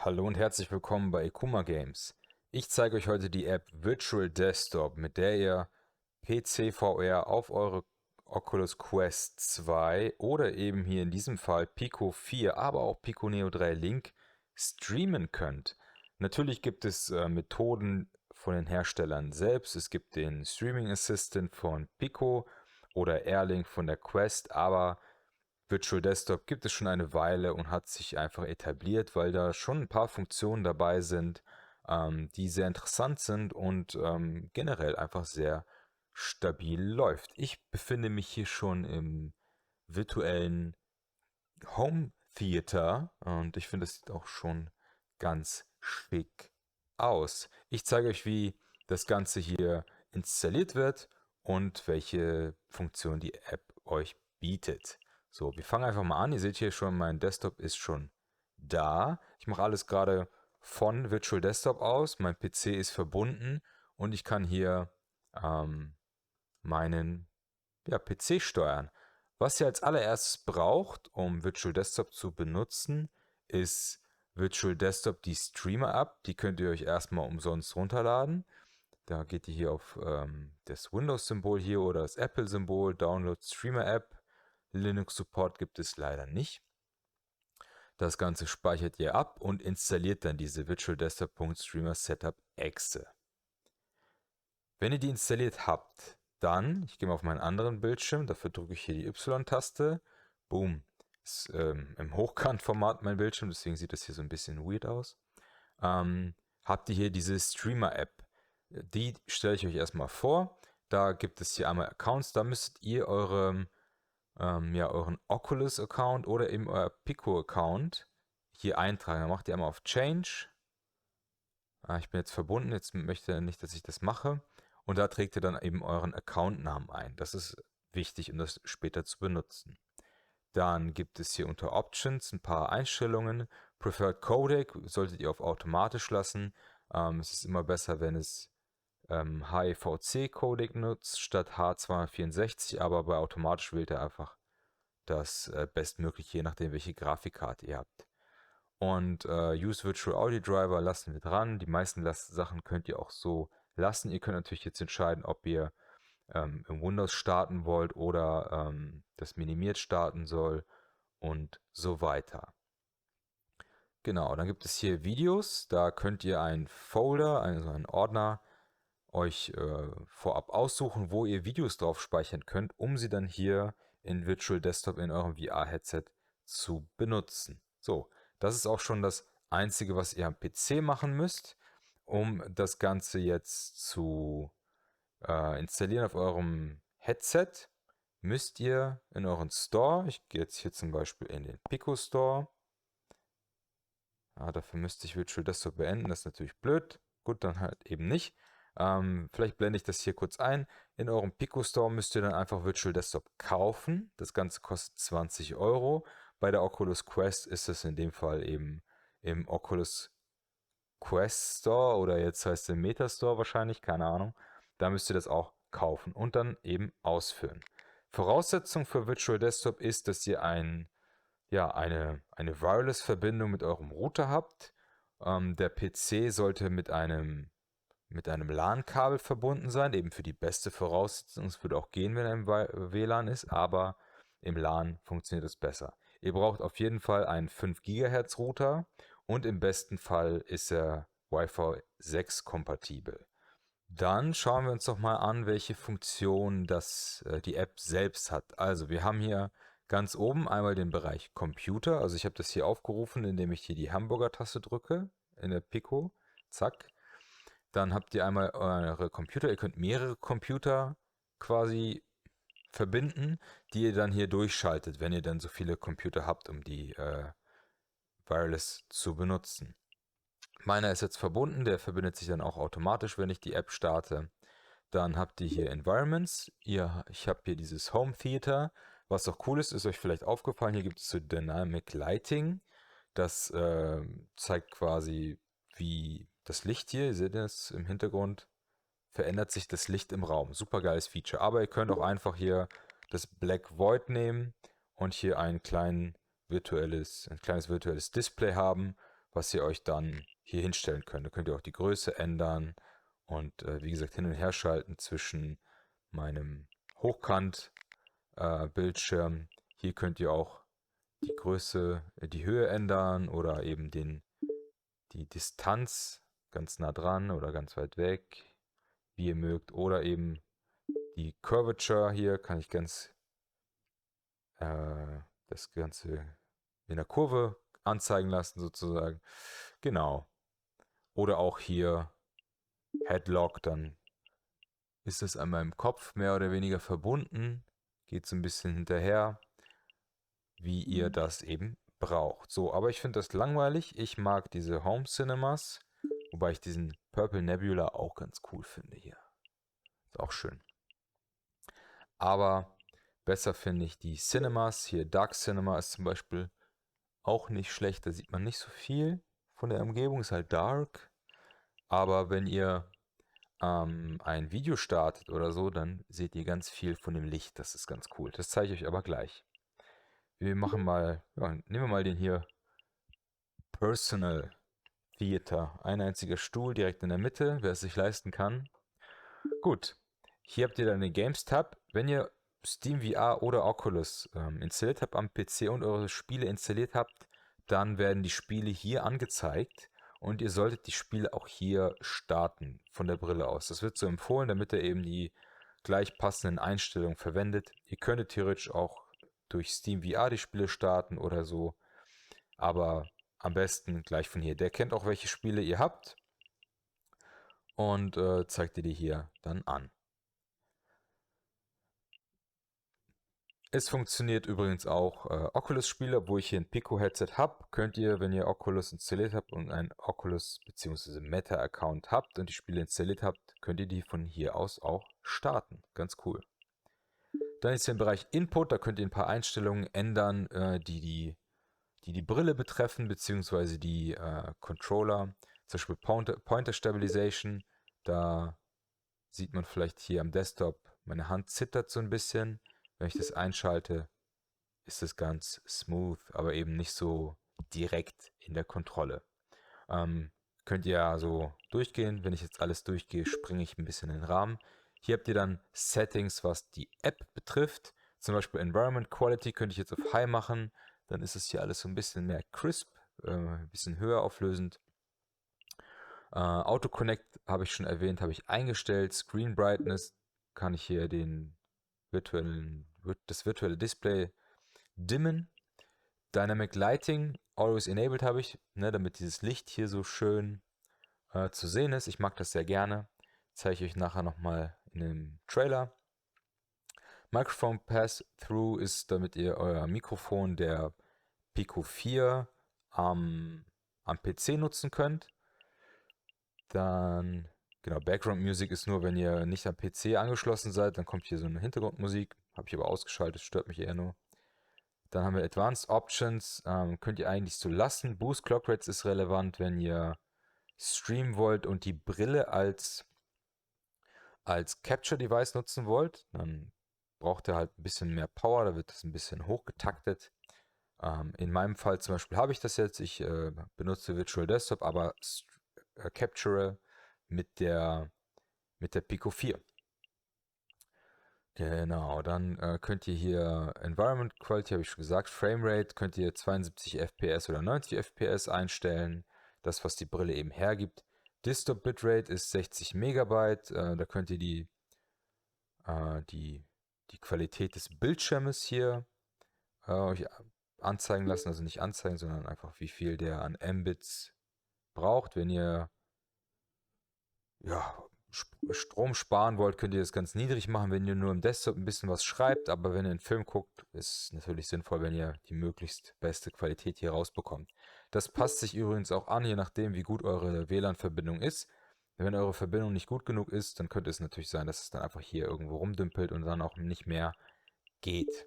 Hallo und herzlich willkommen bei Ikuma Games. Ich zeige euch heute die App Virtual Desktop, mit der ihr PC VR auf eure Oculus Quest 2 oder eben hier in diesem Fall Pico 4, aber auch Pico Neo 3 Link streamen könnt. Natürlich gibt es Methoden von den Herstellern selbst. Es gibt den Streaming Assistant von Pico oder Airlink von der Quest, aber Virtual Desktop gibt es schon eine Weile und hat sich einfach etabliert, weil da schon ein paar Funktionen dabei sind, die sehr interessant sind und generell einfach sehr stabil läuft. Ich befinde mich hier schon im virtuellen Home Theater und ich finde, es sieht auch schon ganz schick aus. Ich zeige euch, wie das Ganze hier installiert wird und welche Funktion die App euch bietet. So, wir fangen einfach mal an. Ihr seht hier schon, mein Desktop ist schon da. Ich mache alles gerade von Virtual Desktop aus. Mein PC ist verbunden und ich kann hier meinen PC steuern. Was ihr als allererstes braucht, um Virtual Desktop zu benutzen, ist Virtual Desktop die Streamer App. Die könnt ihr euch erstmal umsonst runterladen. Da geht ihr hier auf das Windows-Symbol hier oder das Apple-Symbol, Download Streamer App. Linux-Support gibt es leider nicht. Das Ganze speichert ihr ab und installiert dann diese Virtual Desktop.Streamer Setup Exe. Wenn ihr die installiert habt, dann, ich gehe mal auf meinen anderen Bildschirm, dafür drücke ich hier die Y-Taste. Boom. Ist im Hochkantformat mein Bildschirm, deswegen sieht das hier so ein bisschen weird aus. Habt ihr hier diese Streamer-App. Die stelle ich euch erstmal vor. Da gibt es hier einmal Accounts, da müsstet ihr euren Oculus-Account oder eben euer Pico-Account hier eintragen. Dann macht ihr einmal auf Change. Ich bin jetzt verbunden, jetzt möchte er nicht, dass ich das mache. Und da trägt ihr dann eben euren Accountnamen ein. Das ist wichtig, um das später zu benutzen. Dann gibt es hier unter Options ein paar Einstellungen. Preferred Codec solltet ihr auf automatisch lassen. Es ist immer besser, wenn es HEVC-Codec nutzt statt H264, aber bei automatisch wählt er einfach das bestmögliche, je nachdem, welche Grafikkarte ihr habt. Und Use Virtual Audio Driver lassen wir dran. Die meisten Sachen könnt ihr auch so lassen. Ihr könnt natürlich jetzt entscheiden, ob ihr im Windows starten wollt oder das minimiert starten soll und so weiter. Genau, dann gibt es hier Videos. Da könnt ihr einen Folder, also einen Ordner, euch vorab aussuchen, wo ihr Videos drauf speichern könnt, um sie dann hier in Virtual Desktop in eurem VR-Headset zu benutzen. So, das ist auch schon das Einzige, was ihr am PC machen müsst, um das Ganze jetzt zu installieren auf eurem Headset. Müsst ihr in euren Store, ich gehe jetzt hier zum Beispiel in den Pico Store, dafür müsste ich Virtual Desktop beenden, das ist natürlich blöd. Gut, dann halt eben nicht. Vielleicht blende ich das hier kurz ein. In eurem Pico Store müsst ihr dann einfach Virtual Desktop kaufen. Das Ganze kostet 20 Euro. Bei der Oculus Quest ist es in dem Fall eben im Oculus Quest Store oder jetzt heißt der Meta Store wahrscheinlich, keine Ahnung. Da müsst ihr das auch kaufen und dann eben ausführen. Voraussetzung für Virtual Desktop ist, dass ihr eine Wireless-Verbindung mit eurem Router habt. Der PC sollte mit einem LAN-Kabel verbunden sein, eben für die beste Voraussetzung. Es würde auch gehen, wenn er im WLAN ist, aber im LAN funktioniert es besser. Ihr braucht auf jeden Fall einen 5 GHz Router und im besten Fall ist er Wi-Fi 6 kompatibel. Dann schauen wir uns doch mal an, welche Funktion die App selbst hat. Also wir haben hier ganz oben einmal den Bereich Computer. Also ich habe das hier aufgerufen, indem ich hier die Hamburger-Taste drücke in der Pico. Zack. Dann habt ihr einmal eure Computer. Ihr könnt mehrere Computer quasi verbinden, die ihr dann hier durchschaltet, wenn ihr dann so viele Computer habt, um die wireless zu benutzen. Meiner ist jetzt verbunden, der verbindet sich dann auch automatisch, wenn ich die App starte. Dann habt ihr hier Environments. Ich habe hier dieses Home Theater. Was auch cool ist euch vielleicht aufgefallen, hier gibt es so Dynamic Lighting. Das zeigt quasi, wie das Licht hier, ihr seht das im Hintergrund, verändert sich das Licht im Raum. Super geiles Feature. Aber ihr könnt auch einfach hier das Black Void nehmen und hier ein kleines virtuelles Display haben, was ihr euch dann hier hinstellen könnt. Da könnt ihr auch die Größe ändern und wie gesagt hin und her schalten zwischen meinem Hochkant-Bildschirm. Hier könnt ihr auch die Größe, die Höhe ändern oder eben die Distanz ganz nah dran oder ganz weit weg, wie ihr mögt. Oder eben die Curvature hier kann ich das Ganze in der Kurve anzeigen lassen sozusagen. Genau. Oder auch hier Headlock, dann ist es an meinem Kopf mehr oder weniger verbunden. Geht so ein bisschen hinterher, wie ihr das eben braucht. So, aber ich finde das langweilig. Ich mag diese Home Cinemas, wobei ich diesen Purple Nebula auch ganz cool finde hier. Ist auch schön. Aber besser finde ich die Cinemas. Hier Dark Cinema ist zum Beispiel auch nicht schlecht. Da sieht man nicht so viel von der Umgebung. Ist halt dark. Aber wenn ihr ein Video startet oder so, dann seht ihr ganz viel von dem Licht. Das ist ganz cool. Das zeige ich euch aber gleich. Wir machen mal, ja, nehmen wir mal den hier Personal Theater. Ein einziger Stuhl direkt in der Mitte, wer es sich leisten kann. Gut, hier habt ihr dann den Games-Tab. Wenn ihr Steam VR oder Oculus installiert habt am PC und eure Spiele installiert habt, dann werden die Spiele hier angezeigt und ihr solltet die Spiele auch hier starten von der Brille aus. Das wird so empfohlen, damit ihr eben die gleich passenden Einstellungen verwendet. Ihr könntet theoretisch auch durch Steam VR die Spiele starten oder so, aber am besten gleich von hier. Der kennt auch, welche Spiele ihr habt und zeigt dir die hier dann an. Es funktioniert übrigens auch Oculus-Spiele, wo ich hier ein Pico-Headset habe. Könnt ihr, wenn ihr Oculus installiert habt und einen Oculus bzw. Meta-Account habt und die Spiele installiert habt, könnt ihr die von hier aus auch starten. Ganz cool. Dann ist hier im Bereich Input, da könnt ihr ein paar Einstellungen ändern, die Brille betreffen, beziehungsweise die Controller. Zum Beispiel Pointer Stabilization. Da sieht man vielleicht hier am Desktop, meine Hand zittert so ein bisschen. Wenn ich das einschalte, ist es ganz smooth, aber eben nicht so direkt in der Kontrolle. Könnt ihr ja so durchgehen. Wenn ich jetzt alles durchgehe, springe ich ein bisschen in den Rahmen. Hier habt ihr dann Settings, was die App betrifft. Zum Beispiel Environment Quality könnte ich jetzt auf High machen. Dann ist es hier alles so ein bisschen mehr crisp, ein bisschen höher auflösend. Auto Connect habe ich schon erwähnt, habe ich eingestellt. Screen Brightness kann ich hier das virtuelle Display dimmen. Dynamic Lighting Always Enabled habe ich, ne, damit dieses Licht hier so schön zu sehen ist. Ich mag das sehr gerne. Zeige ich euch nachher nochmal in dem Trailer. Microphone Pass-Through ist, damit ihr euer Mikrofon der Pico 4 am PC nutzen könnt. Dann, genau, Background Music ist nur, wenn ihr nicht am PC angeschlossen seid, dann kommt hier so eine Hintergrundmusik. Habe ich aber ausgeschaltet, stört mich eher nur. Dann haben wir Advanced Options, könnt ihr eigentlich so lassen. Boost Clock Rates ist relevant, wenn ihr streamen wollt und die Brille als Capture Device nutzen wollt. Dann braucht ihr halt ein bisschen mehr Power, da wird das ein bisschen hochgetaktet. In meinem Fall zum Beispiel habe ich das jetzt. Ich benutze Virtual Desktop, aber Capture mit der Pico 4. Genau, dann könnt ihr hier Environment Quality, habe ich schon gesagt, Framerate könnt ihr 72 FPS oder 90 FPS einstellen, das was die Brille eben hergibt. Desktop Bitrate ist 60 Megabyte, da könnt ihr die Qualität des Bildschirmes hier euch anzeigen lassen, also nicht anzeigen, sondern einfach wie viel der an Mbits braucht. Wenn ihr ja, Strom sparen wollt, könnt ihr das ganz niedrig machen, wenn ihr nur im Desktop ein bisschen was schreibt. Aber wenn ihr einen Film guckt, ist es natürlich sinnvoll, wenn ihr die möglichst beste Qualität hier rausbekommt. Das passt sich übrigens auch an, je nachdem, wie gut eure WLAN-Verbindung ist. Wenn eure Verbindung nicht gut genug ist, dann könnte es natürlich sein, dass es dann einfach hier irgendwo rumdümpelt und dann auch nicht mehr geht.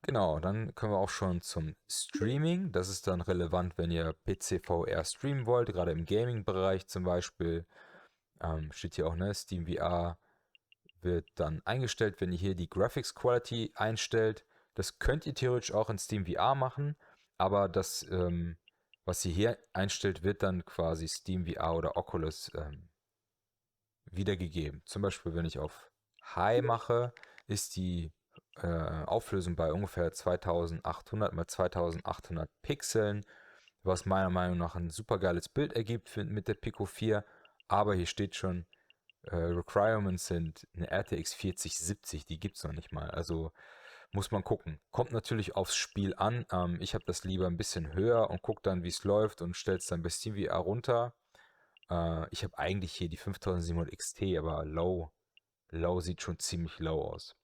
Genau, dann können wir auch schon zum Streaming. Das ist dann relevant, wenn ihr PC-VR streamen wollt, gerade im Gaming-Bereich zum Beispiel. Steht hier auch, ne? Steam VR wird dann eingestellt, wenn ihr hier die Graphics Quality einstellt. Das könnt ihr theoretisch auch in Steam VR machen, aber das Was ihr hier einstellt, wird dann quasi Steam VR oder Oculus wiedergegeben. Zum Beispiel, wenn ich auf High mache, ist die Auflösung bei ungefähr 2800 mal 2800 Pixeln, was meiner Meinung nach ein super geiles Bild ergibt mit der Pico 4. Aber hier steht schon, Requirements sind eine RTX 4070, die gibt es noch nicht mal. Also muss man gucken. Kommt natürlich aufs Spiel an. Ich habe das lieber ein bisschen höher und gucke dann, wie es läuft und stelle es dann bei SteamVR runter. Ich habe eigentlich hier die 5700 XT, aber Low sieht schon ziemlich low aus.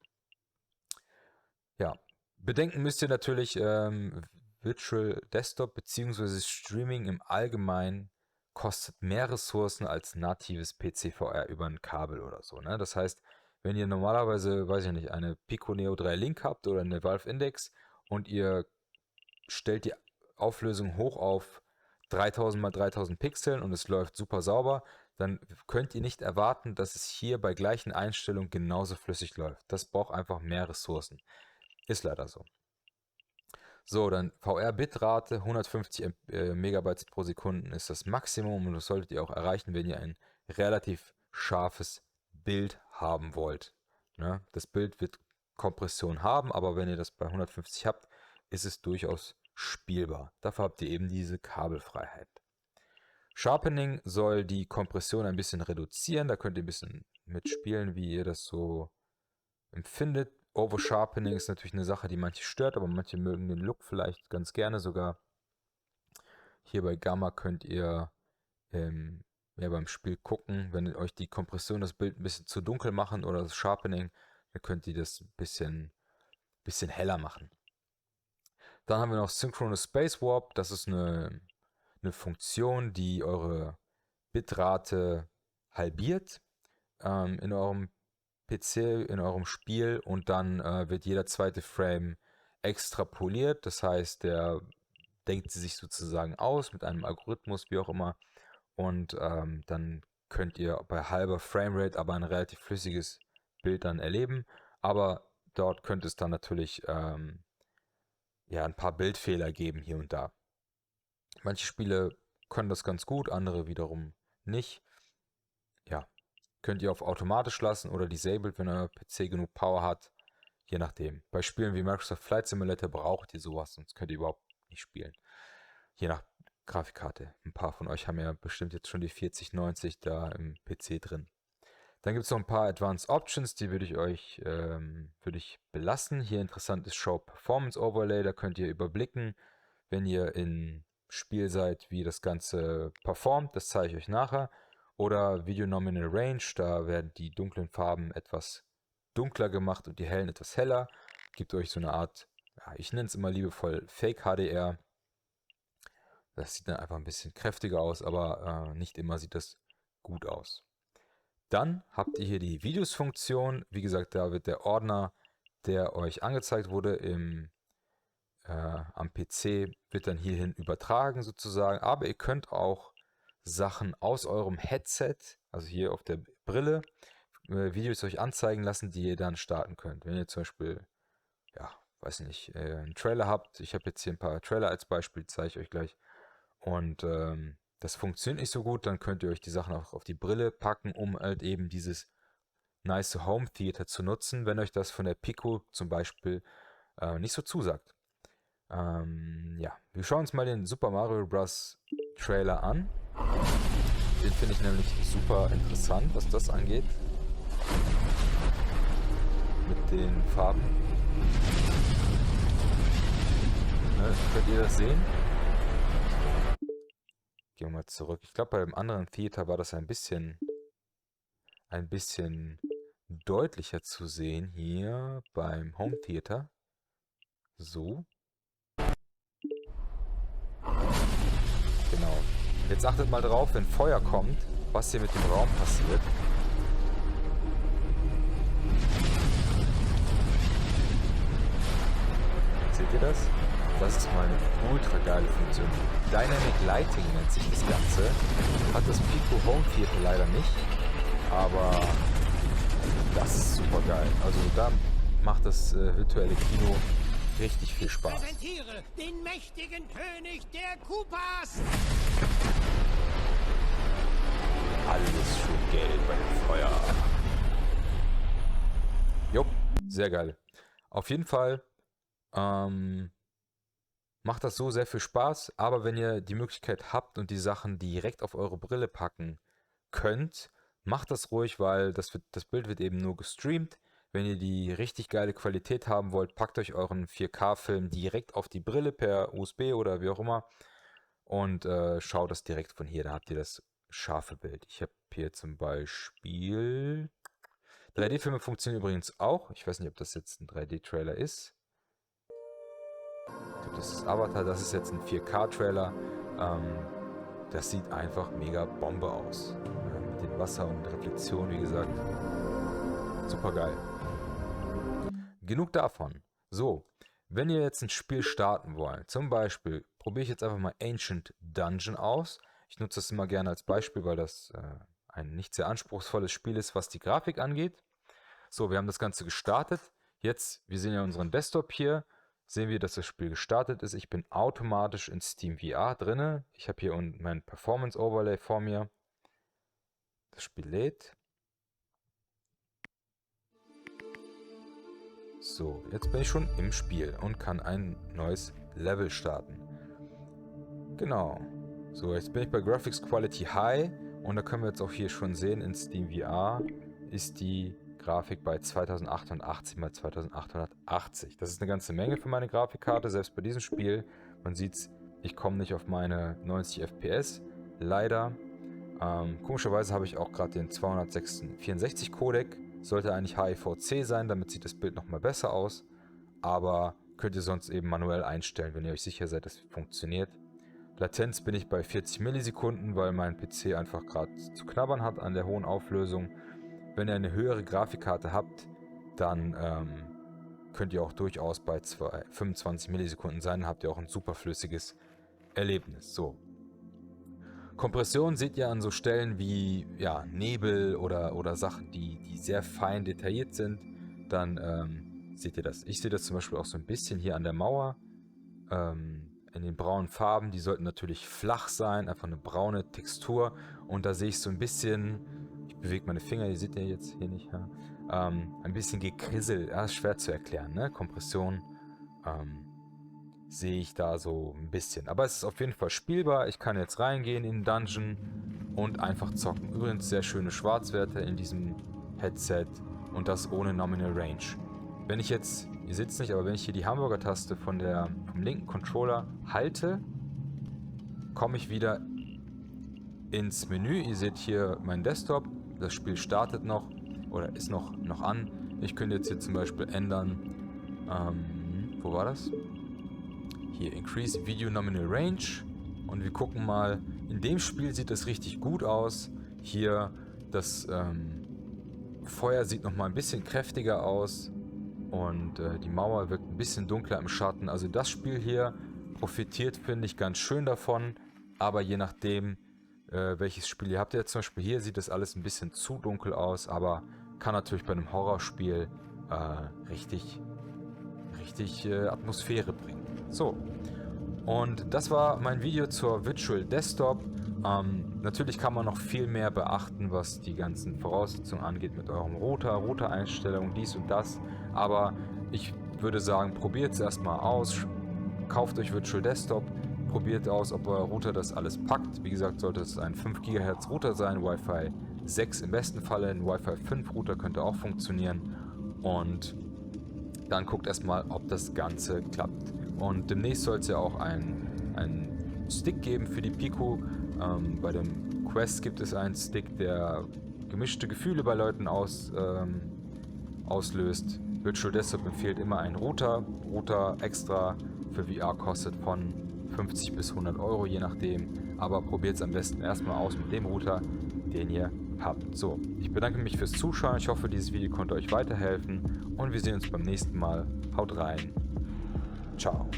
Ja, bedenken müsst ihr natürlich, Virtual Desktop bzw. Streaming im Allgemeinen kostet mehr Ressourcen als natives PC-VR über ein Kabel oder so. Ne? Das heißt, wenn ihr normalerweise, weiß ich nicht, eine Pico Neo 3 Link habt oder eine Valve Index und ihr stellt die Auflösung hoch auf 3000 x 3000 Pixeln und es läuft super sauber, dann könnt ihr nicht erwarten, dass es hier bei gleichen Einstellungen genauso flüssig läuft. Das braucht einfach mehr Ressourcen. Ist leider so. So, dann VR-Bitrate, 150 Megabytes pro Sekunde ist das Maximum und das solltet ihr auch erreichen, wenn ihr ein relativ scharfes Bild haben wollt. Ne? Das Bild wird Kompression haben, aber wenn ihr das bei 150 habt, ist es durchaus spielbar. Dafür habt ihr eben diese Kabelfreiheit. Sharpening soll die Kompression ein bisschen reduzieren, da könnt ihr ein bisschen mitspielen, wie ihr das so empfindet. Oversharpening ist natürlich eine Sache, die manche stört, aber manche mögen den Look vielleicht ganz gerne sogar. Hier bei Gamma könnt ihr beim Spiel gucken, wenn euch die Kompression das Bild ein bisschen zu dunkel machen oder das Sharpening, dann könnt ihr das ein bisschen heller machen. Dann haben wir noch Synchronous Space Warp, das ist eine Funktion, die eure Bitrate halbiert in eurem PC, in eurem Spiel und dann wird jeder zweite Frame extrapoliert. Das heißt, der denkt sie sich sozusagen aus mit einem Algorithmus, wie auch immer. Und dann könnt ihr bei halber Framerate aber ein relativ flüssiges Bild dann erleben. Aber dort könnte es dann natürlich ein paar Bildfehler geben hier und da. Manche Spiele können das ganz gut, andere wiederum nicht. Ja, könnt ihr auf automatisch lassen oder disabled, wenn euer PC genug Power hat. Je nachdem. Bei Spielen wie Microsoft Flight Simulator braucht ihr sowas, sonst könnt ihr überhaupt nicht spielen. Je nach Grafikkarte. Ein paar von euch haben ja bestimmt jetzt schon die 4090 da im PC drin. Dann gibt es noch ein paar Advanced Options, die würde ich belassen. Hier interessant ist Show Performance Overlay, da könnt ihr überblicken, wenn ihr im Spiel seid, wie das Ganze performt. Das zeige ich euch nachher. Oder Video Nominal Range, da werden die dunklen Farben etwas dunkler gemacht und die hellen etwas heller. Gibt euch so eine Art, ja, ich nenne es immer liebevoll Fake HDR. Das sieht dann einfach ein bisschen kräftiger aus, aber nicht immer sieht das gut aus. Dann habt ihr hier die Videos-Funktion. Wie gesagt, da wird der Ordner, der euch angezeigt wurde am PC, wird dann hierhin übertragen sozusagen. Aber ihr könnt auch Sachen aus eurem Headset, also hier auf der Brille, Videos euch anzeigen lassen, die ihr dann starten könnt. Wenn ihr zum Beispiel, ja, weiß nicht, einen Trailer habt. Ich habe jetzt hier ein paar Trailer als Beispiel, zeige ich euch gleich. Und das funktioniert nicht so gut, dann könnt ihr euch die Sachen auch auf die Brille packen, um halt eben dieses nice Home Theater zu nutzen, wenn euch das von der Pico zum Beispiel nicht so zusagt. Ja, wir schauen uns mal den Super Mario Bros. Trailer an. Den finde ich nämlich super interessant, was das angeht. Mit den Farben. Ne, könnt ihr das sehen? Gehen wir mal zurück. Ich glaube, bei dem anderen Theater war das ein bisschen deutlicher zu sehen. Hier beim Home Theater. So. Genau. Jetzt achtet mal drauf, wenn Feuer kommt, was hier mit dem Raum passiert. Seht ihr das? Das ist mal eine ultra geile Funktion. Dynamic Lighting nennt sich das Ganze. Hat das Pico Home Theater leider nicht. Aber das ist super geil. Also da macht das virtuelle Kino richtig viel Spaß. Präsentiere den mächtigen König der Koopas! Alles für Geld beim Feuer. Jo, sehr geil. Auf jeden Fall macht das so sehr viel Spaß, aber wenn ihr die Möglichkeit habt und die Sachen direkt auf eure Brille packen könnt, macht das ruhig, weil das Bild wird eben nur gestreamt. Wenn ihr die richtig geile Qualität haben wollt, packt euch euren 4K-Film direkt auf die Brille per USB oder wie auch immer und schaut das direkt von hier. Da habt ihr das scharfe Bild. Ich habe hier zum Beispiel 3D-Filme funktionieren übrigens auch. Ich weiß nicht, ob das jetzt ein 3D-Trailer ist. Ich glaube, das ist Avatar. Das ist jetzt ein 4K-Trailer. Das sieht einfach mega Bombe aus. Mit dem Wasser und Reflexion, wie gesagt. Super geil. Genug davon. So, wenn ihr jetzt ein Spiel starten wollt, zum Beispiel probiere ich jetzt einfach mal Ancient Dungeon aus. Ich nutze das immer gerne als Beispiel, weil das ein nicht sehr anspruchsvolles Spiel ist, was die Grafik angeht. So, wir haben das Ganze gestartet. Jetzt, wir sehen ja unseren Desktop hier, sehen wir, dass das Spiel gestartet ist. Ich bin automatisch in Steam VR drinne. Ich habe hier unten mein Performance Overlay vor mir. Das Spiel lädt. So, jetzt bin ich schon im Spiel und kann ein neues Level starten. Genau. So, jetzt bin ich bei Graphics Quality High und da können wir jetzt auch hier schon sehen, in Steam VR ist die Grafik bei 2880 x 2880. Das ist eine ganze Menge für meine Grafikkarte, selbst bei diesem Spiel. Man sieht, ich komme nicht auf meine 90 FPS, leider. Komischerweise habe ich auch gerade den 264 Codec. Sollte eigentlich HEVC sein, damit sieht das Bild nochmal besser aus. Aber könnt ihr sonst eben manuell einstellen, wenn ihr euch sicher seid, dass es funktioniert. Latenz bin ich bei 40 Millisekunden, weil mein PC einfach gerade zu knabbern hat an der hohen Auflösung. Wenn ihr eine höhere Grafikkarte habt, dann könnt ihr auch durchaus bei 25 Millisekunden sein. Dann habt ihr auch ein super flüssiges Erlebnis. So. Kompression seht ihr an so Stellen wie ja, Nebel oder Sachen, die sehr fein detailliert sind. Dann seht ihr das. Ich sehe das zum Beispiel auch so ein bisschen hier an der Mauer. In den braunen Farben, die sollten natürlich flach sein, einfach eine braune Textur. Und da sehe ich so ein bisschen, ich bewege meine Finger, die seht ihr jetzt hier nicht, ja? Ein bisschen gekrisselt, ja, ist schwer zu erklären, ne? Kompression sehe ich da so ein bisschen. Aber es ist auf jeden Fall spielbar. Ich kann jetzt reingehen in den Dungeon und einfach zocken. Übrigens sehr schöne Schwarzwerte in diesem Headset und das ohne Nominal Range. Wenn ich jetzt, ihr seht es nicht, aber wenn ich hier die Hamburger-Taste vom linken Controller halte, komme ich wieder ins Menü. Ihr seht hier meinen Desktop. Das Spiel startet noch oder ist noch an. Ich könnte jetzt hier zum Beispiel ändern, wo war das? Hier, Increase Video Nominal Range. Und wir gucken mal, in dem Spiel sieht das richtig gut aus. Hier, das Feuer sieht nochmal ein bisschen kräftiger aus. Und die Mauer wirkt ein bisschen dunkler im Schatten. Also das Spiel hier profitiert, finde ich, ganz schön davon. Aber je nachdem, welches Spiel ihr habt. Ihr zum Beispiel hier sieht das alles ein bisschen zu dunkel aus. Aber kann natürlich bei einem Horrorspiel richtig Atmosphäre bringen. So, und das war mein Video zur Virtual Desktop. Natürlich kann man noch viel mehr beachten, was die ganzen Voraussetzungen angeht mit eurem Router-Einstellungen, dies und das. Aber ich würde sagen, probiert es erstmal aus, kauft euch Virtual Desktop, probiert aus, ob euer Router das alles packt. Wie gesagt, sollte es ein 5 GHz Router sein, Wi-Fi 6 im besten Falle, ein Wi-Fi 5 Router könnte auch funktionieren. Und dann guckt erstmal, ob das Ganze klappt. Und demnächst soll es ja auch einen Stick geben für die Pico. Bei dem Quest gibt es einen Stick, der gemischte Gefühle bei Leuten auslöst. Virtual Desktop empfiehlt immer einen Router. Router extra für VR kostet von 50 bis 100 Euro, je nachdem. Aber probiert es am besten erstmal aus mit dem Router, den ihr habt. So, ich bedanke mich fürs Zuschauen. Ich hoffe, dieses Video konnte euch weiterhelfen. Und wir sehen uns beim nächsten Mal. Haut rein. Ciao.